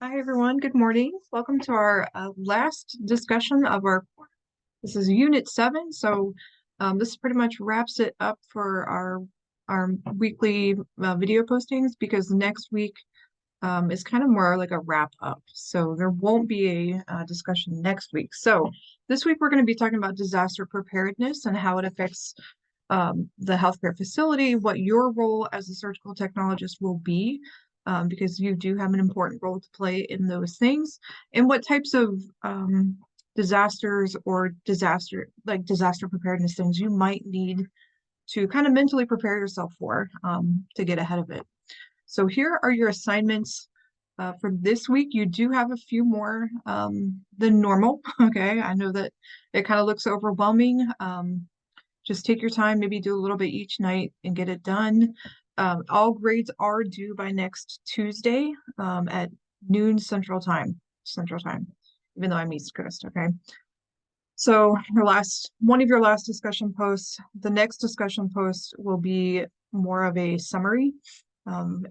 Hi, everyone. Good morning. Welcome to our last discussion of our, this is Unit 7. So this pretty much wraps it up for our weekly video postings because next week is kind of more like a wrap up. So there won't be a discussion next week. So this week we're going to be talking about disaster preparedness and how it affects the healthcare facility, what your role as a surgical technologist will be, because you do have an important role to play in those things, and what types of disasters or disaster preparedness things you might need to kind of mentally prepare yourself for to get ahead of it. So here are your assignments for this week. You do have a few more than normal. Okay, I know that it kind of looks overwhelming. Just take your time, maybe do a little bit each night and get it done. All grades are due by next Tuesday at noon Central Time, even though I'm East Coast, okay? So one of your last discussion posts, the next discussion post will be more of a summary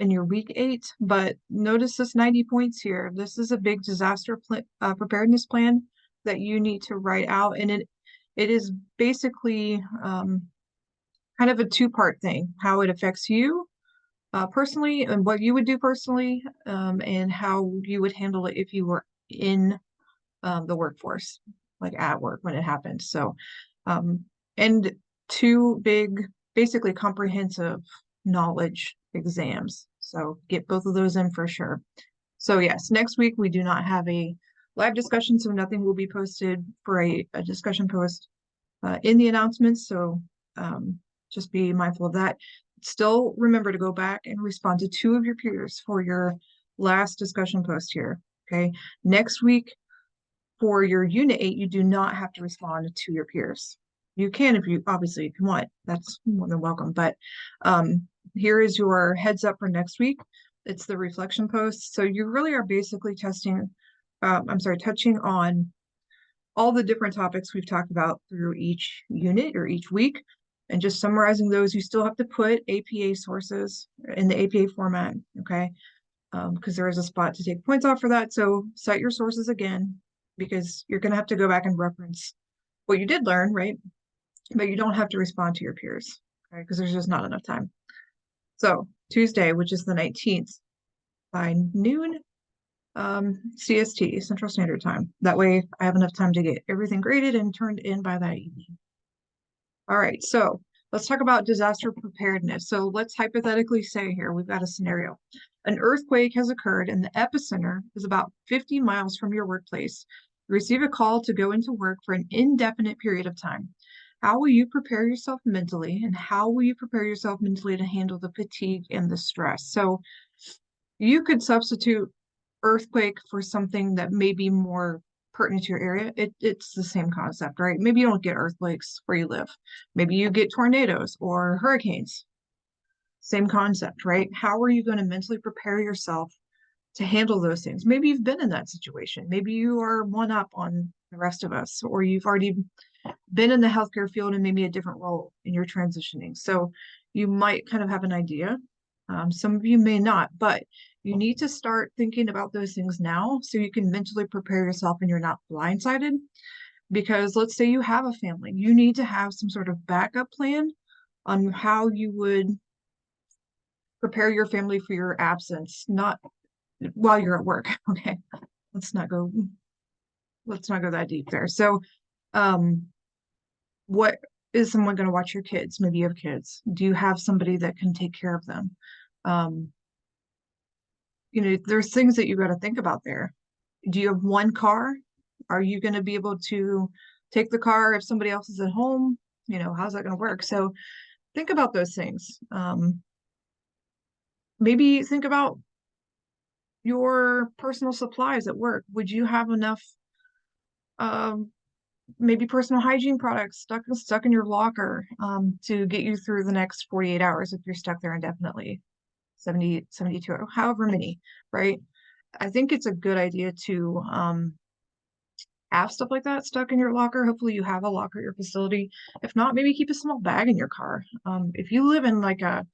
in your week 8, but notice this 90 points here. This is a big disaster preparedness plan that you need to write out, and it is basically kind of a two-part thing, how it affects you personally and what you would do personally, and how you would handle it if you were in the workforce, like at work when it happened. So, and two big, basically comprehensive knowledge exams. So get both of those in for sure. So yes, next week we do not have a live discussion, so nothing will be posted for a discussion post in the announcements. So just be mindful of that. Still remember to go back and respond to 2 of your peers for your last discussion post here. Okay. Next week for your Unit 8, you do not have to respond to your peers. You can if you obviously if you want. That's more than welcome. But here is your heads up for next week. It's the reflection post. So you really are basically touching on all the different topics we've talked about through each unit or each week, and just summarizing those. You still have to put APA sources in the APA format, okay? Because there is a spot to take points off for that. So cite your sources again, because you're going to have to go back and reference what you did learn, right? But you don't have to respond to your peers, okay? Because there's just not enough time. So Tuesday, which is the 19th, by noon, CST, Central Standard Time. That way I have enough time to get everything graded and turned in by that evening. All right, so let's talk about disaster preparedness. So let's hypothetically say here, we've got a scenario. An earthquake has occurred and the epicenter is about 50 miles from your workplace. You receive a call to go into work for an indefinite period of time. How will you prepare yourself mentally, and how will you prepare yourself mentally to handle the fatigue and the stress? So you could substitute earthquake for something that may be more pertinent to your area. It's the same concept, right? Maybe you don't get earthquakes where you live. Maybe you get tornadoes or hurricanes. Same concept, right? How are you going to mentally prepare yourself to handle those things? Maybe you've been in that situation. Maybe you are one up on the rest of us, or you've already been in the healthcare field and maybe a different role and you're transitioning. So you might kind of have an idea. Some of you may not, but you need to start thinking about those things now so you can mentally prepare yourself and you're not blindsided. Because let's say you have a family, you need to have some sort of backup plan on how you would prepare your family for your absence, not while you're at work. Okay, let's not go that deep there. So what is someone going to watch your kids? Maybe you have kids. Do you have somebody that can take care of them? There's things that you got to think about there. Do you have one car? Are you going to be able to take the car if somebody else is at home? How's that going to work? So think about those things. Maybe think about your personal supplies at work. Would you have enough maybe personal hygiene products stuck in your locker to get you through the next 48 hours if you're stuck there indefinitely, 70, 72, however many, right? I think it's a good idea to have stuff like that stuck in your locker. Hopefully you have a locker at your facility. If not, maybe keep a small bag in your car. If you live in like an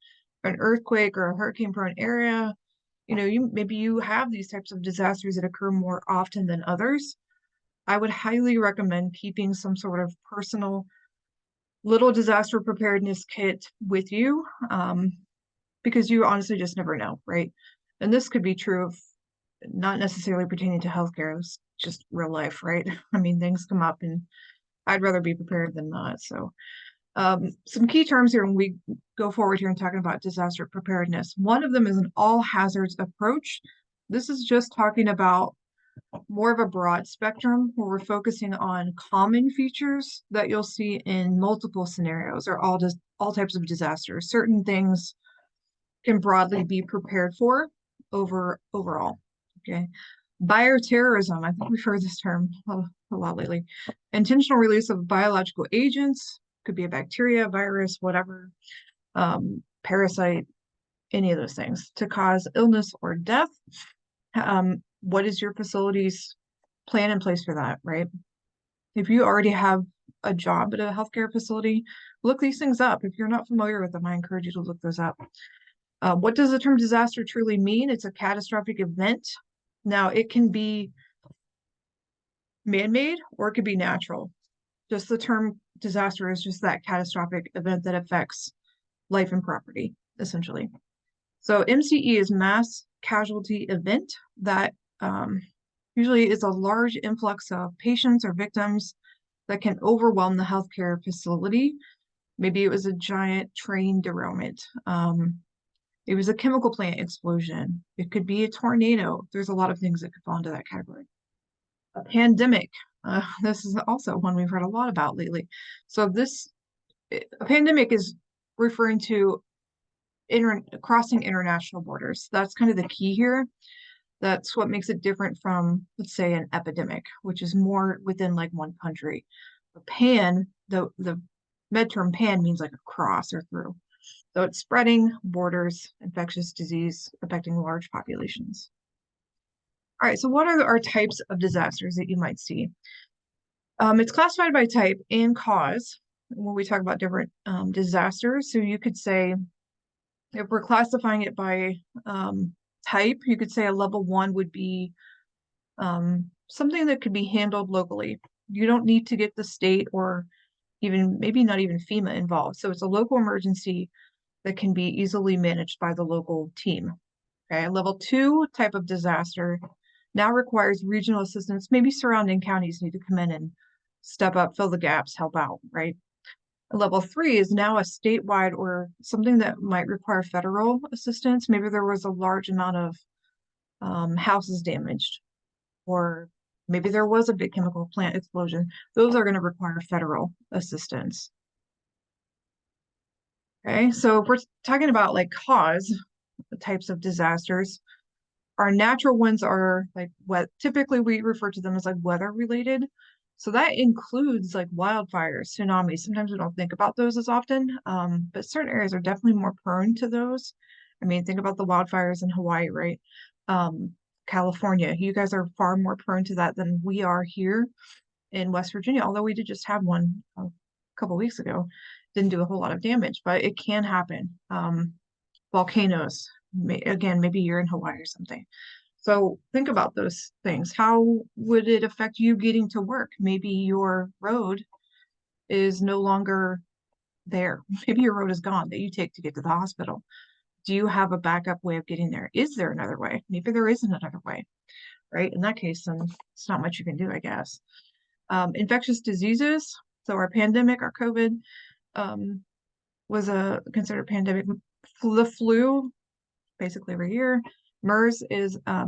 earthquake or a hurricane prone area, maybe you have these types of disasters that occur more often than others. I would highly recommend keeping some sort of personal little disaster preparedness kit with you, because you honestly just never know, right? And this could be true of not necessarily pertaining to healthcare, it's just real life, right? I mean, things come up and I'd rather be prepared than not. So, some key terms here when we go forward here and talking about disaster preparedness. One of them is an all hazards approach. This is just talking about more of a broad spectrum where we're focusing on common features that you'll see in multiple scenarios or all types of disasters. Certain things can broadly be prepared for overall. Okay. Bioterrorism, I think we've heard this term a lot lately. Intentional release of biological agents, could be a bacteria, virus, whatever, parasite, any of those things to cause illness or death. What is your facility's plan in place for that, right? If you already have a job at a healthcare facility, look these things up. If you're not familiar with them, I encourage you to look those up. What does the term disaster truly mean? It's a catastrophic event. Now, it can be man-made or it could be natural. Just the term disaster is just that catastrophic event that affects life and property, essentially. So MCE is mass casualty event that usually is a large influx of patients or victims that can overwhelm the healthcare facility. Maybe it was a giant train derailment. It was a chemical plant explosion. It could be a tornado. There's a lot of things that could fall into that category. A pandemic. This is also one we've heard a lot about lately. So a pandemic is referring to crossing international borders. That's kind of the key here. That's what makes it different from, let's say, an epidemic, which is more within like one country. A pan, the med term pan means like across or through. So it's spreading borders, infectious disease affecting large populations. All right, so what are our types of disasters that you might see? It's classified by type and cause when we talk about different disasters. So you could say, if we're classifying it by type, you could say a level 1 would be something that could be handled locally. You don't need to get the state or even maybe not even FEMA involved. So it's a local emergency that can be easily managed by the local team. Okay, level 2 type of disaster now requires regional assistance. Maybe surrounding counties need to come in and step up, fill the gaps, help out, right? Level 3 is now a statewide or something that might require federal assistance. Maybe there was a large amount of houses damaged, or maybe there was a big chemical plant explosion. Those are going to require federal assistance. Okay, so if we're talking about like cause, the types of disasters, our natural ones are like what typically we refer to them as like weather related. So that includes like wildfires, tsunamis. Sometimes we don't think about those as often, but certain areas are definitely more prone to those. I mean, think about the wildfires in Hawaii, right? California, you guys are far more prone to that than we are here in West Virginia, although we did just have one a couple weeks ago. Didn't do a whole lot of damage, but it can happen. Volcanoes, again, maybe you're in Hawaii or something. So think about those things. How would it affect you getting to work? Maybe your road is no longer there. Maybe your road is gone that you take to get to the hospital. Do you have a backup way of getting there? Is there another way? Maybe there isn't another way, right? In that case, then it's not much you can do, I guess. Infectious diseases. So our pandemic, our COVID, was a considered pandemic. The flu, basically every year. MERS is a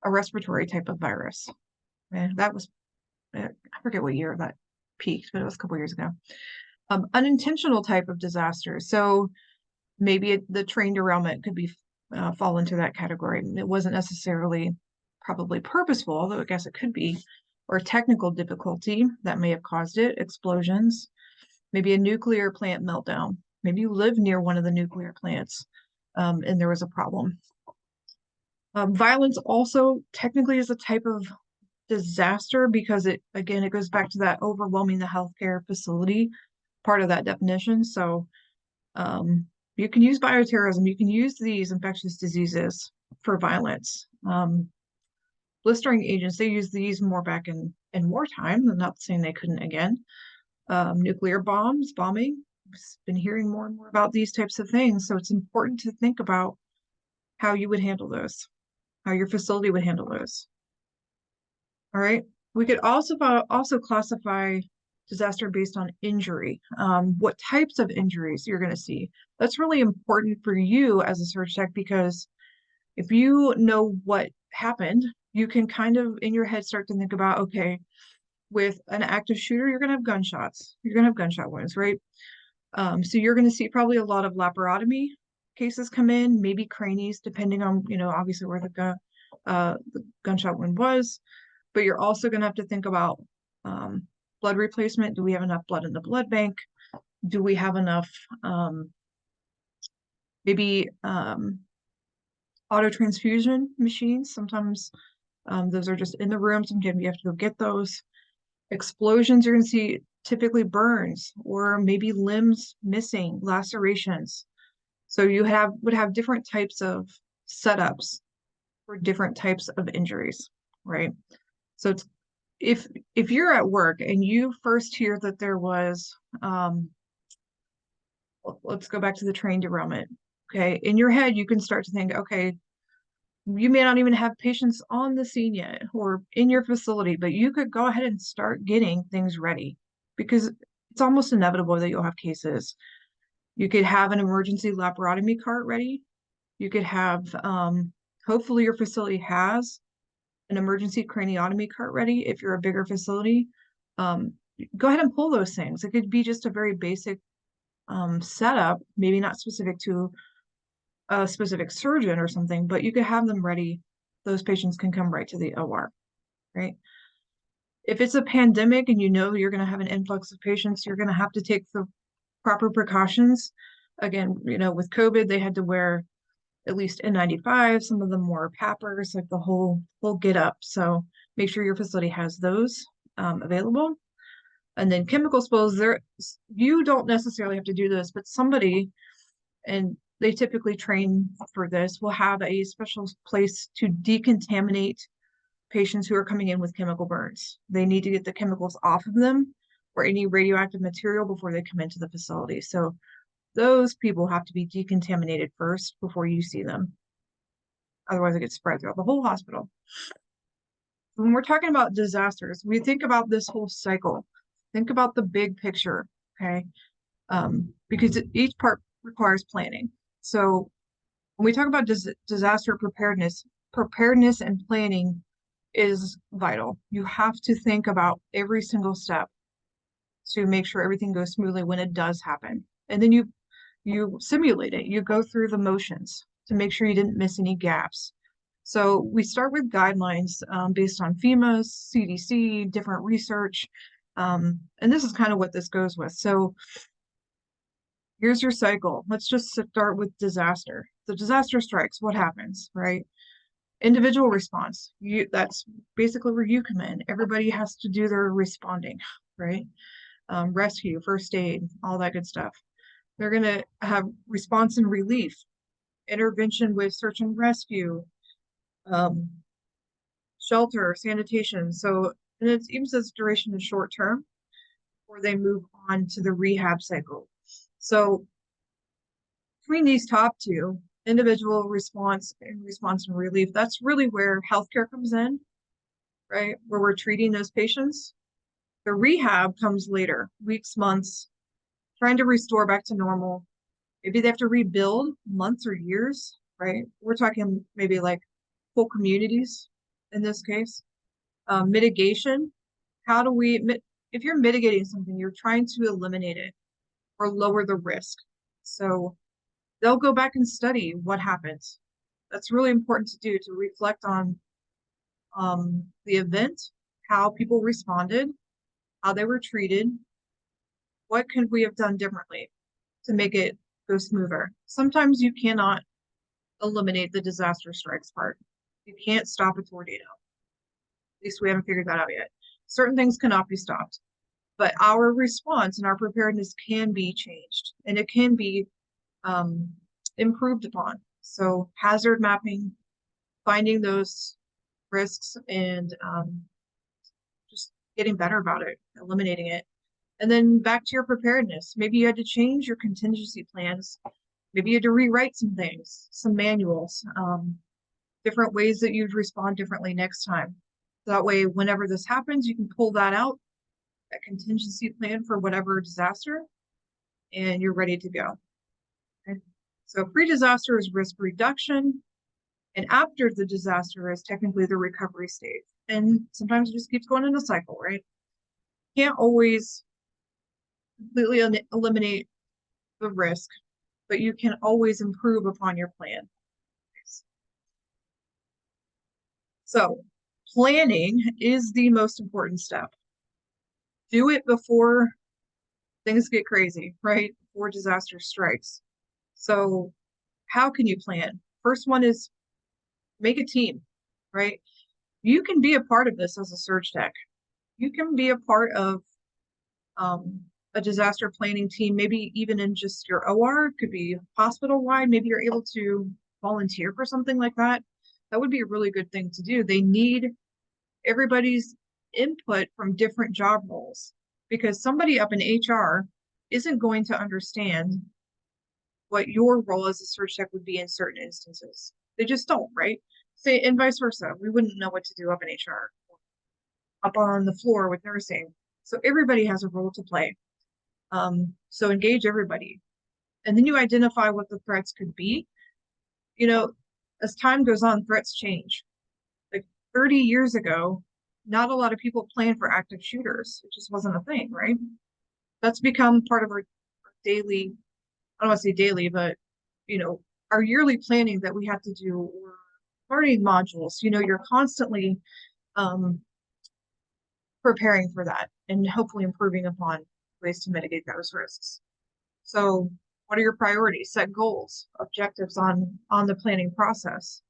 respiratory type of virus. And that was, I forget what year that peaked, but it was a couple years ago. Unintentional type of disaster. So maybe the train derailment could be fall into that category. It wasn't necessarily probably purposeful, although I guess it could be, or technical difficulty that may have caused it, explosions, maybe a nuclear plant meltdown. Maybe you live near one of the nuclear plants and there was a problem. Violence also technically is a type of disaster because it goes back to that overwhelming the healthcare facility part of that definition. So you can use bioterrorism, you can use these infectious diseases for violence. Blistering agents, they use these more back in wartime. I'm not saying they couldn't again. Nuclear bombing. I've been hearing more and more about these types of things. So it's important to think about how you would handle those, how your facility would handle those. All right. We could also classify disaster based on injury. What types of injuries you're going to see. That's really important for you as a surg tech, because if you know what happened, you can kind of in your head start to think about, okay, with an active shooter, you're going to have gunshots. You're going to have gunshot wounds, right? So you're going to see probably a lot of laparotomy cases come in, maybe cranies, depending on, obviously where the gunshot wound was. But you're also going to have to think about blood replacement. Do we have enough blood in the blood bank? Do we have enough maybe auto transfusion machines? Sometimes those are just in the room. Sometimes you have to go get those. Explosions, you're going to see typically burns or maybe limbs missing, lacerations. So you would have different types of setups for different types of injuries, right? So it's, if you're at work and you first hear that there was, let's go back to the train derailment. Okay, in your head you can start to think, okay, you may not even have patients on the scene yet or in your facility, but you could go ahead and start getting things ready, because it's almost inevitable that you'll have cases. You could have an emergency laparotomy cart ready. You could have, hopefully your facility has an emergency craniotomy cart ready if you're a bigger facility. Go ahead and pull those things. It could be just a very basic setup, maybe not specific to a specific surgeon or something, but you could have them ready. Those patients can come right to the OR, right? If it's a pandemic and you know you're going to have an influx of patients, you're going to have to take the proper precautions. Again, with COVID, they had to wear at least N95. Some of them wore PAPRs, like the whole get up. So make sure your facility has those available. And then chemical spills, you don't necessarily have to do this, but somebody, and they typically train for this, will have a special place to decontaminate patients who are coming in with chemical burns. They need to get the chemicals off of them or any radioactive material before they come into the facility. So those people have to be decontaminated first before you see them. Otherwise, it gets spread throughout the whole hospital. When we're talking about disasters, we think about this whole cycle. Think about the big picture, okay? Because each part requires planning. So when we talk about disaster preparedness and planning is vital. You have to think about every single step to make sure everything goes smoothly when it does happen. And then you simulate it. You go through the motions to make sure you didn't miss any gaps. So we start with guidelines based on FEMA's, CDC, different research. And this is kind of what this goes with. So here's your cycle. Let's just start with disaster. The disaster strikes, what happens, right? Individual response. That's basically where you come in. Everybody has to do their responding, right? Rescue, first aid, all that good stuff. They're going to have response and relief, intervention with search and rescue, shelter, sanitation. So, and it even says duration is short term, or they move on to the rehab cycle. So between these top two, individual response and relief, that's really where healthcare comes in, right? Where we're treating those patients. The rehab comes later, weeks, months, trying to restore back to normal. Maybe they have to rebuild months or years, right? We're talking maybe like whole communities in this case. Mitigation, if you're mitigating something, you're trying to eliminate it or lower the risk. So they'll go back and study what happens. That's really important to do, to reflect on the event, how people responded, how they were treated, what could we have done differently to make it go smoother. Sometimes you cannot eliminate the disaster strikes part. You can't stop a tornado. At least we haven't figured that out yet. Certain things cannot be stopped, but our response and our preparedness can be changed, and it can be improved upon. So hazard mapping, finding those risks and just getting better about it, eliminating it. And then back to your preparedness. Maybe you had to change your contingency plans. Maybe you had to rewrite some things, some manuals, different ways that you'd respond differently next time. That way, whenever this happens, you can pull that out, that contingency plan for whatever disaster, and you're ready to go. Okay? So pre-disaster is risk reduction, and after the disaster is technically the recovery stage. And sometimes it just keeps going in a cycle, right? Can't always completely eliminate the risk, but you can always improve upon your plan. So planning is the most important step. Do it before things get crazy, right? Before disaster strikes. So how can you plan? First one is make a team, right? You can be a part of this as a surge tech. You can be a part of a disaster planning team, maybe even in just your OR, it could be hospital-wide. Maybe you're able to volunteer for something like that. That would be a really good thing to do. They need everybody's input from different job roles because somebody up in HR isn't going to understand what your role as a surge tech would be in certain instances. They just don't, right? Say, and vice versa. We wouldn't know what to do up in HR, up on the floor with nursing. So everybody has a role to play. So engage everybody. And then you identify what the threats could be. You know, as time goes on, threats change. Like 30 years ago, not a lot of people planned for active shooters. It just wasn't a thing, right? That's become part of our daily, I don't want to say daily, but, you know, our yearly planning that we have to do, or learning modules. You know, you're constantly preparing for that and hopefully improving upon ways to mitigate those risks. So what are your priorities? Set goals, objectives on the planning process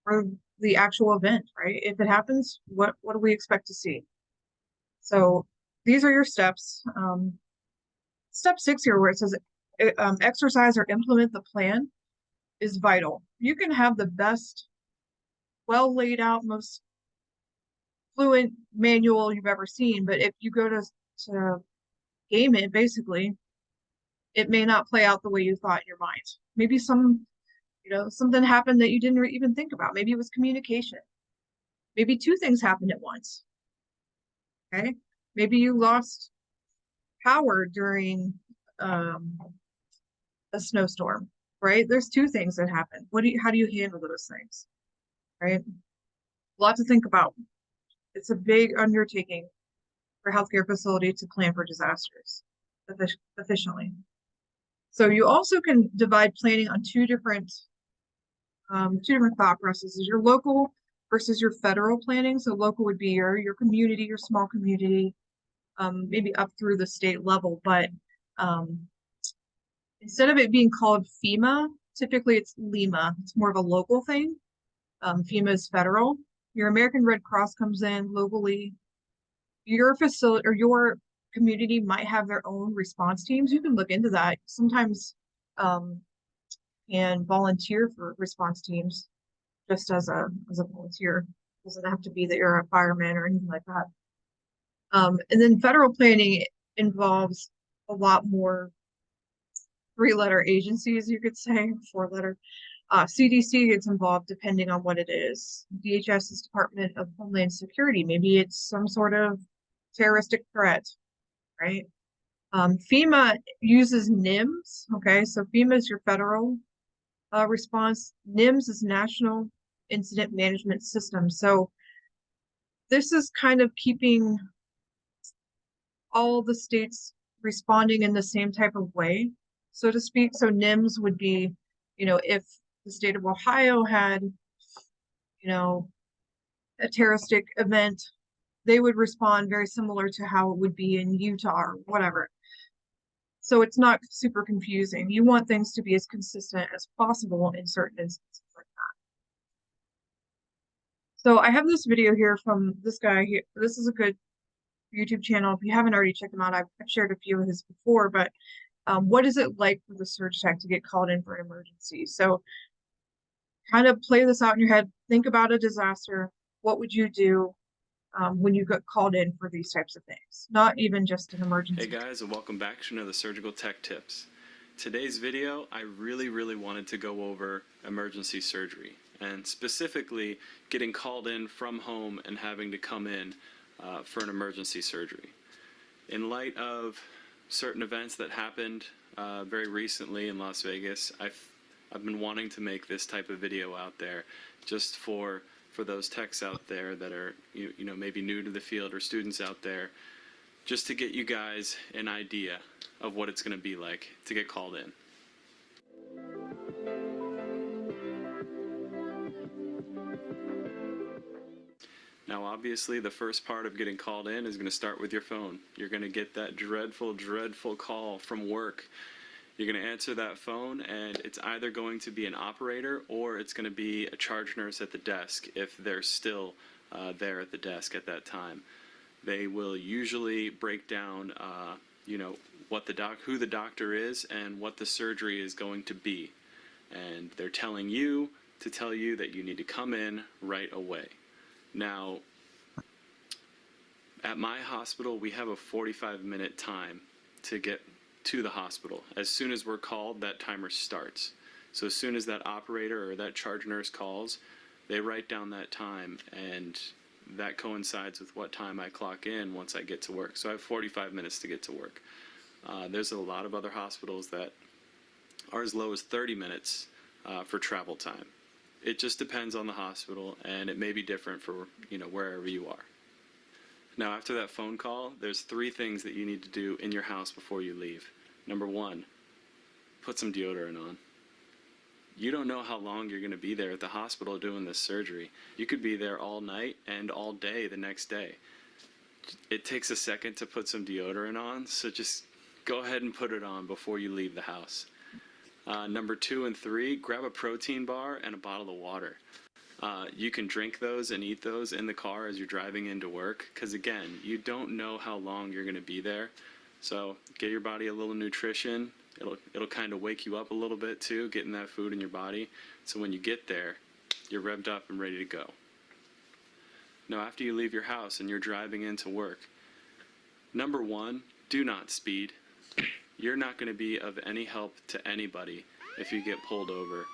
or the actual event, right? If it happens, what do we expect to see? So these are your steps. Step 6 here, where it says exercise or implement the plan, is vital. You can have the best, well laid out, most fluent manual you've ever seen, but if you go to game it, basically, it may not play out the way you thought in your mind. Maybe something happened that you didn't even think about. Maybe it was communication. Maybe 2 things happened at once. Okay. Maybe you lost power during a snowstorm, right? There's 2 things that happen. How do you handle those things? Right? A lot to think about. It's a big undertaking for healthcare facility to plan for disasters efficiently. So you also can divide planning on two different thought processes: your local versus your federal planning. So local would be your community, your small community, maybe up through the state level. But instead of it being called FEMA, typically it's LEMA. It's more of a local thing. FEMA is federal. Your American Red Cross comes in locally. Your facility or your community might have their own response teams. You can look into that. Sometimes and volunteer for response teams just as a volunteer. It doesn't have to be that you're a fireman or anything like that. And then federal planning involves a lot more 3-letter agencies, you could say, 4-letter. CDC gets involved depending on what it is. DHS is Department of Homeland Security. Maybe it's some sort of terroristic threat, right? FEMA uses NIMS, okay? So FEMA is your federal response. NIMS is National Incident Management System. So this is kind of keeping all the states responding in the same type of way, so to speak. So NIMS would be, if the state of Ohio had, a terroristic event, they would respond very similar to how it would be in Utah or whatever. So it's not super confusing. You want things to be as consistent as possible in certain instances like that. So I have this video here from this guy here. This is a good YouTube channel. If you haven't already checked him out, I've shared a few of his before, but what is it like for the surge tech to get called in for an emergency? So kind of play this out in your head. Think about a disaster. What would you do when you get called in for these types of things? Not even just an Hey emergency. guys, and welcome back to another Surgical Tech Tips. Today's video, I really wanted to go over emergency surgery, and specifically getting called in from home and having to come in for an emergency surgery. In light of certain events that happened very recently in Las Vegas, I've been wanting to make this type of video out there just for those techs out there that are you know maybe new to the field, or students out there, just to get you guys an idea of what it's going to be like to get called in. Now, obviously, the first part of getting called in is going to start with your phone. You're going to get that dreadful call from work. You're going to answer that phone, and it's either going to be an operator or it's going to be a charge nurse at the desk if they're still there at the desk at that time. They will usually break down, who the doctor is and what the surgery is going to be, and they're telling you to tell you that you need to come in right away. Now, at my hospital, we have a 45-minute time to get to the hospital. As soon as we're called, that timer starts. So as soon as that operator or that charge nurse calls, they write down that time, and that coincides with what time I clock in once I get to work. So I have 45 minutes to get to work. There's a lot of other hospitals that are as low as 30 minutes for travel time. It just depends on the hospital, and it may be different for wherever you are. Now, after that phone call, there's 3 things that you need to do in your house before you leave. Number 1, put some deodorant on. You don't know how long you're going to be there at the hospital doing this surgery. You could be there all night and all day the next day. It takes a second to put some deodorant on, so just go ahead and put it on before you leave the house. Number 2 and 3, grab a protein bar and a bottle of water. You can drink those and eat those in the car as you're driving into work, because again, you don't know how long you're going to be there. So get your body a little nutrition. It'll kind of wake you up a little bit too, getting that food in your body. So when you get there, you're revved up and ready to go. Now, after you leave your house and you're driving into work, number 1, do not speed. You're not going to be of any help to anybody if you get pulled over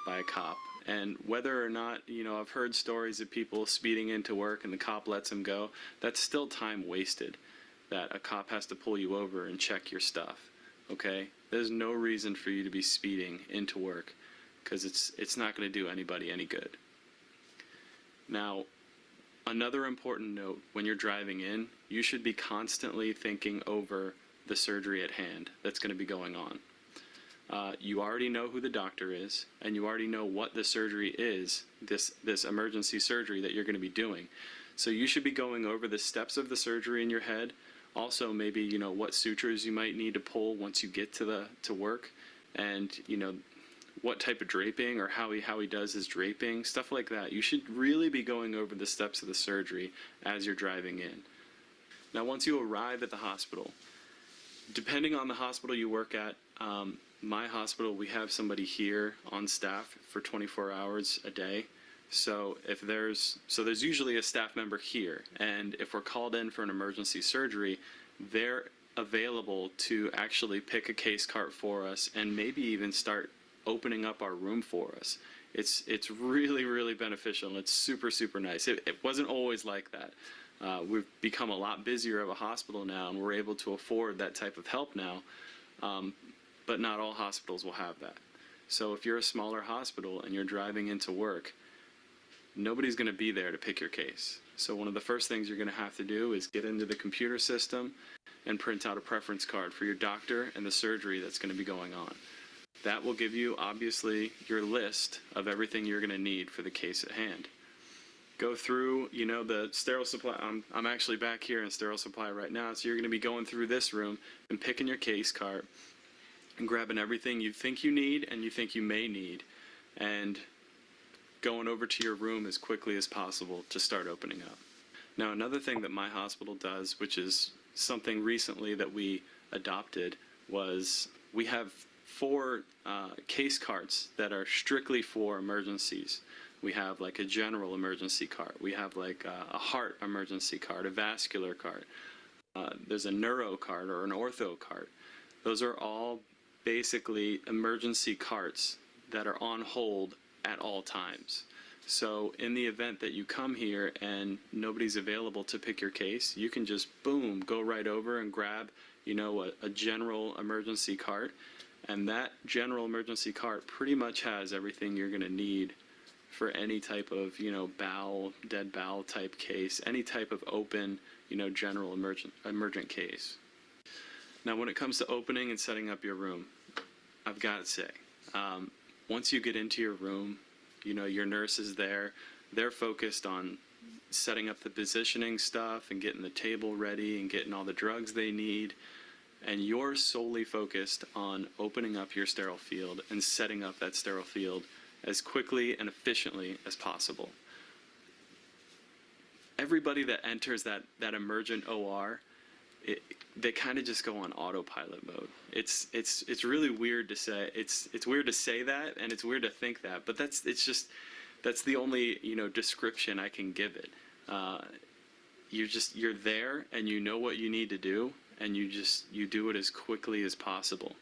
by a cop. And whether or not, I've heard stories of people speeding into work and the cop lets them go, that's still time wasted, that a cop has to pull you over and check your stuff, okay? There's no reason for you to be speeding into work, because it's not going to do anybody any good. Now, another important note, when you're driving in, you should be constantly thinking over the surgery at hand that's going to be going on. You already know who the doctor is, and you already know what the surgery is, this emergency surgery that you're going to be doing. So you should be going over the steps of the surgery in your head. Also, maybe what sutures you might need to pull once you get to work, and what type of draping, or how he does his draping, stuff like that. You should really be going over the steps of the surgery as you're driving in. Now, once you arrive at the hospital, depending on the hospital you work at, my hospital, we have somebody here on staff for 24 hours a day. So there's usually a staff member here, and if we're called in for an emergency surgery, they're available to actually pick a case cart for us and maybe even start opening up our room for us. It's really beneficial, and it's super nice. It wasn't always like that. We've become a lot busier of a hospital now, and we're able to afford that type of help now, but not all hospitals will have that. So if you're a smaller hospital and you're driving into work, nobody's going to be there to pick your case. So one of the first things you're going to have to do is get into the computer system and print out a preference card for your doctor and the surgery that's going to be going on. That will give you, obviously, your list of everything you're going to need for the case at hand. Go through, the sterile supply. I'm actually back here in sterile supply right now, so you're going to be going through this room and picking your case cart and grabbing everything you think you need and you think you may need, and going over to your room as quickly as possible to start opening up. Now, another thing that my hospital does, which is something recently that we adopted, was we have 4 case carts that are strictly for emergencies. We have like a general emergency cart. We have like a heart emergency cart, a vascular cart. There's a neuro cart or an ortho cart. Those are all basically emergency carts that are on hold at all times. So in the event that you come here and nobody's available to pick your case, you can just, boom, go right over and grab, a general emergency cart. And that general emergency cart pretty much has everything you're going to need for any type of, dead bowel type case, any type of open, general emergent case. Now, when it comes to opening and setting up your room, I've got to say, once you get into your room, your nurse is there. They're focused on setting up the positioning stuff and getting the table ready and getting all the drugs they need. And you're solely focused on opening up your sterile field and setting up that sterile field as quickly and efficiently as possible. Everybody that enters that emergent OR, they kind of just go on autopilot mode. It's really weird to say. It's weird to say that, and it's weird to think that. But that's the only description I can give it. You're there, and you know what you need to do, and you do it as quickly as possible.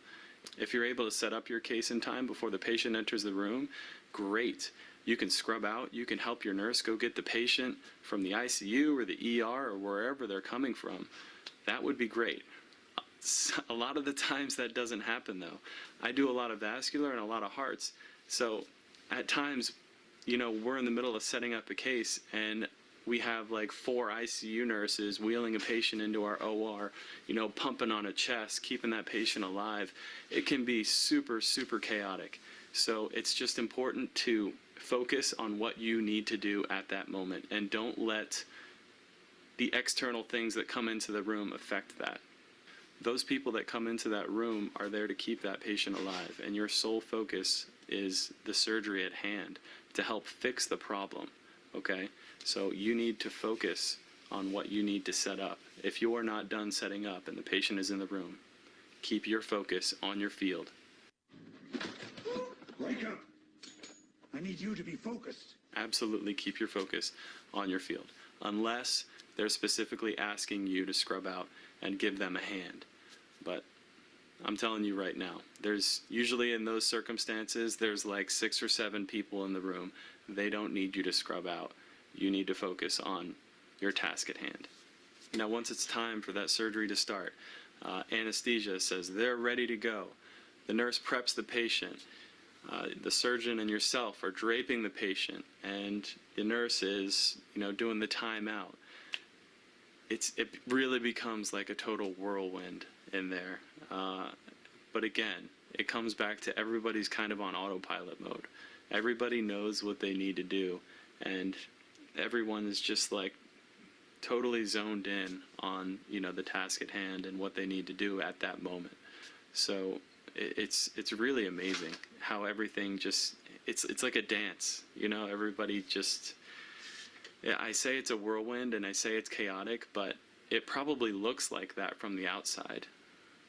If you're able to set up your case in time before the patient enters the room, great. You can scrub out. You can help your nurse go get the patient from the ICU or the ER or wherever they're coming from. That would be great. A lot of the times that doesn't happen, though. I do a lot of vascular and a lot of hearts. So at times, we're in the middle of setting up a case, and we have like 4 ICU nurses wheeling a patient into our OR, pumping on a chest, keeping that patient alive. It can be super, super chaotic. So it's just important to focus on what you need to do at that moment, and don't let the external things that come into the room affect that. Those people that come into that room are there to keep that patient alive, and your sole focus is the surgery at hand to help fix the problem, okay? So you need to focus on what you need to set up. If you are not done setting up and the patient is in the room, keep your focus on your field. Wake up! I need you to be focused. Absolutely keep your focus on your field, unless they're specifically asking you to scrub out and give them a hand. But I'm telling you right now, there's usually in those circumstances, there's like 6 or 7 people in the room. They don't need you to scrub out. You need to focus on your task at hand. Now, once it's time for that surgery to start, anesthesia says they're ready to go. The nurse preps the patient. The surgeon and yourself are draping the patient, and the nurse is, doing the timeout. It really becomes like a total whirlwind in there. But again, it comes back to everybody's kind of on autopilot mode. Everybody knows what they need to do, and everyone is just like totally zoned in on, the task at hand and what they need to do at that moment. So it's really amazing how everything just, it's like a dance, everybody just, yeah, I say it's a whirlwind and I say it's chaotic, but it probably looks like that from the outside.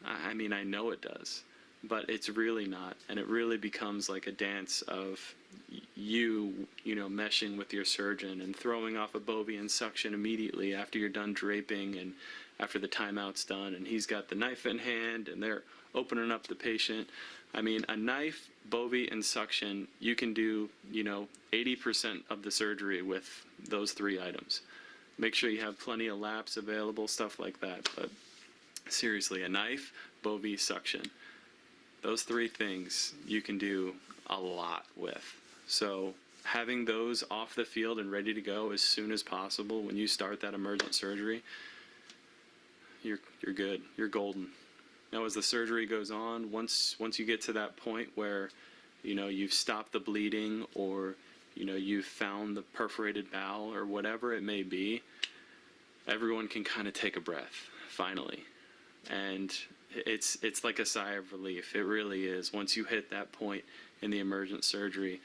I mean, I know it does, but it's really not. And it really becomes like a dance of you meshing with your surgeon and throwing off a Bovian suction immediately after you're done draping and after the timeout's done, and he's got the knife in hand and they're opening up the patient. I mean, a knife, Bovie, and suction, you can do, 80% of the surgery with those 3 items. Make sure you have plenty of laps available, stuff like that. But seriously, a knife, Bovie, suction. Those 3 things you can do a lot with. So having those off the field and ready to go as soon as possible when you start that emergent surgery, you're good. You're golden. Now, as the surgery goes on, once you get to that point where, you've stopped the bleeding, or, you've found the perforated bowel or whatever it may be, everyone can kind of take a breath, finally. And it's like a sigh of relief. It really is. Once you hit that point in the emergent surgery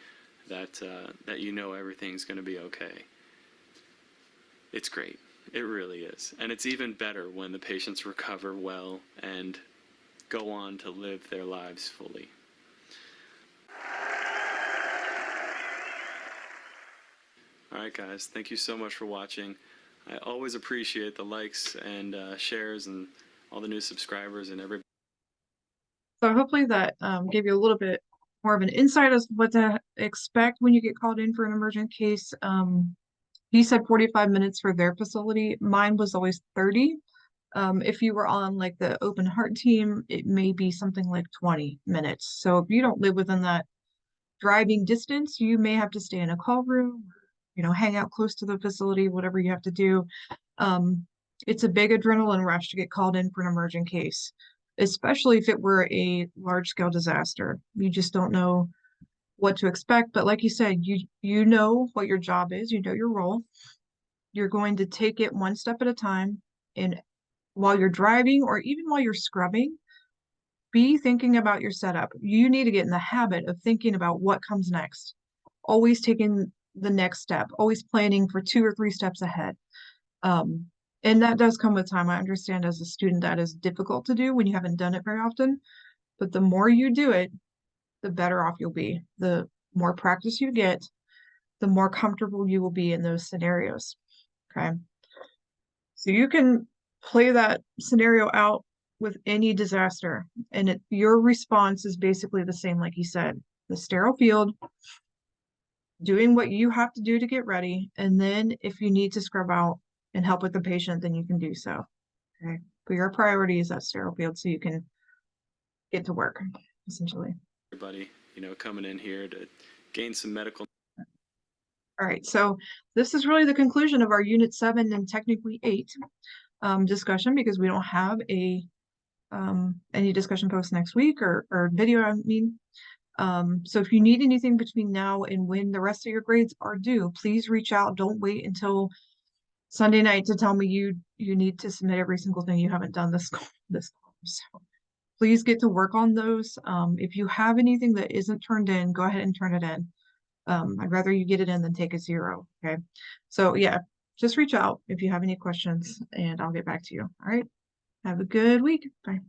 that everything's going to be okay. It's great. It really is. And it's even better when the patients recover well and go on to live their lives fully. All right, guys, thank you so much for watching. I always appreciate the likes and shares and all the new subscribers and everybody. So hopefully that gave you a little bit more of an insight as to what to expect when you get called in for an emergent case. He said 45 minutes for their facility. Mine was always 30. If you were on like the open heart team, it may be something like 20 minutes. So if you don't live within that driving distance, you may have to stay in a call room, hang out close to the facility, whatever you have to do. It's a big adrenaline rush to get called in for an emergent case, especially if it were a large scale disaster. You just don't know what to expect. But like you said, you know what your job is, you know your role. You're going to take it one step at a time. And while you're driving or even while you're scrubbing, be thinking about your setup. You need to get in the habit of thinking about what comes next. Always taking the next step, always planning for 2 or 3 steps ahead. And that does come with time. I understand as a student that is difficult to do when you haven't done it very often, but the more you do it, the better off you'll be. The more practice you get, the more comfortable you will be in those scenarios. Okay. So you can play that scenario out with any disaster, and your response is basically the same, like you said, the sterile field, doing what you have to do to get ready, and then if you need to scrub out and help with the patient, then you can do so. Okay. But your priority is that sterile field so you can get to work, essentially. Everybody, coming in here to gain some medical. All right, so this is really the conclusion of our Unit 7 and technically 8 discussion, because we don't have any discussion posts next week or video, I mean. So if you need anything between now and when the rest of your grades are due, please reach out. Don't wait until Sunday night to tell me you need to submit every single thing you haven't done this so please get to work on those. If you have anything that isn't turned in, go ahead and turn it in. I'd rather you get it in than take a 0. Okay. So yeah, just reach out if you have any questions and I'll get back to you. All right. Have a good week. Bye.